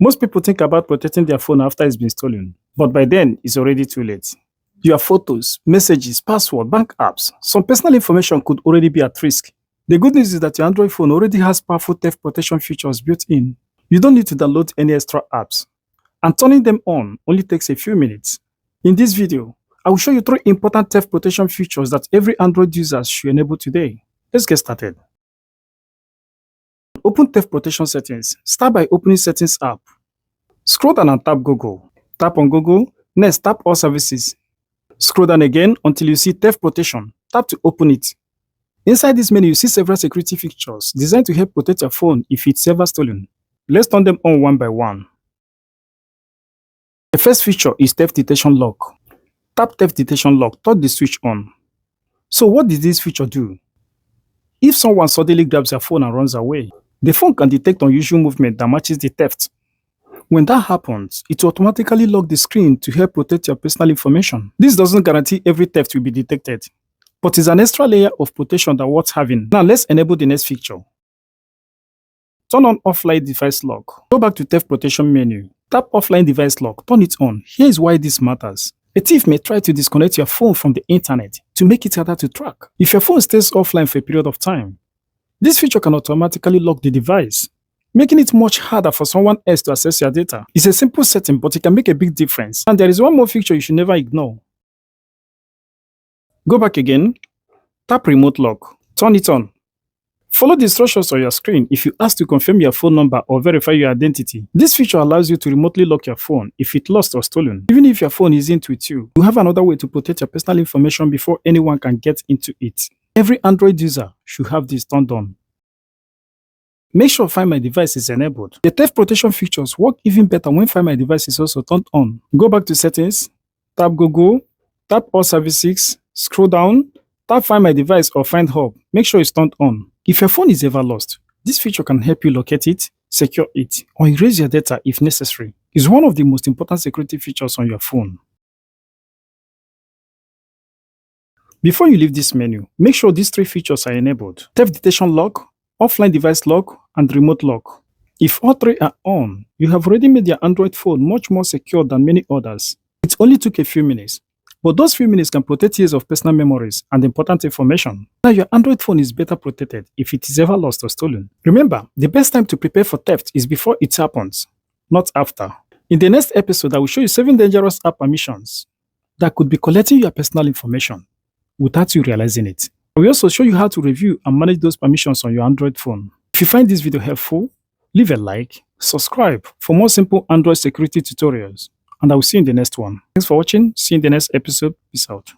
Most people think about protecting their phone after it's been stolen, but by then, it's already too late. Your photos, messages, password, bank apps, some personal information could already be at risk. The good news is that your Android phone already has powerful theft protection features built in. You don't need to download any extra apps, and turning them on only takes a few minutes. In this video, I will show you 3 important theft protection features that every Android user should enable today. Let's get started. Open Theft Protection Settings. Start by opening Settings app. Scroll down and tap Google. Tap on Google. Next, tap All Services. Scroll down again until you see Theft Protection. Tap to open it. Inside this menu, you see several security features designed to help protect your phone if it's ever stolen. Let's turn them on one by one. The first feature is Theft Detection Lock. Tap Theft Detection Lock, turn the switch on. So what does this feature do? If someone suddenly grabs your phone and runs away, the phone can detect unusual movement that matches the theft. When that happens, it will automatically lock the screen to help protect your personal information. This doesn't guarantee every theft will be detected, but is an extra layer of protection that worth having. Now let's enable the next feature. Turn on Offline Device Lock. Go back to Theft Protection menu. Tap Offline Device Lock, turn it on. Here is why this matters. A thief may try to disconnect your phone from the internet to make it harder to track. If your phone stays offline for a period of time, this feature can automatically lock the device, making it much harder for someone else to access your data. It's a simple setting, but it can make a big difference. And there is one more feature you should never ignore. Go back again, tap Remote Lock, turn it on. Follow the instructions on your screen if you ask to confirm your phone number or verify your identity. This feature allows you to remotely lock your phone if it's lost or stolen. Even if your phone isn't with you, you have another way to protect your personal information before anyone can get into it. Every Android user should have this turned on. Make sure Find My Device is enabled. The theft protection features work even better when Find My Device is also turned on. Go back to Settings, tap Google, tap All Services, scroll down, tap Find My Device or Find Hub. Make sure it's turned on. If your phone is ever lost, this feature can help you locate it, secure it, or erase your data if necessary. It's one of the most important security features on your phone. Before you leave this menu, make sure these 3 features are enabled: Theft Detection Lock, Offline Device Lock, and Remote Lock. If all 3 are on, you have already made your Android phone much more secure than many others. It only took a few minutes, but those few minutes can protect years of personal memories and important information. Now your Android phone is better protected if it is ever lost or stolen. Remember, the best time to prepare for theft is before it happens, not after. In the next episode, I will show you 7 dangerous app permissions that could be collecting your personal information without you realizing it. I will also show you how to review and manage those permissions on your Android phone. If you find this video helpful, leave a like, subscribe for more simple Android security tutorials, and I will see you in the next one. Thanks for watching. See you in the next episode. Peace out.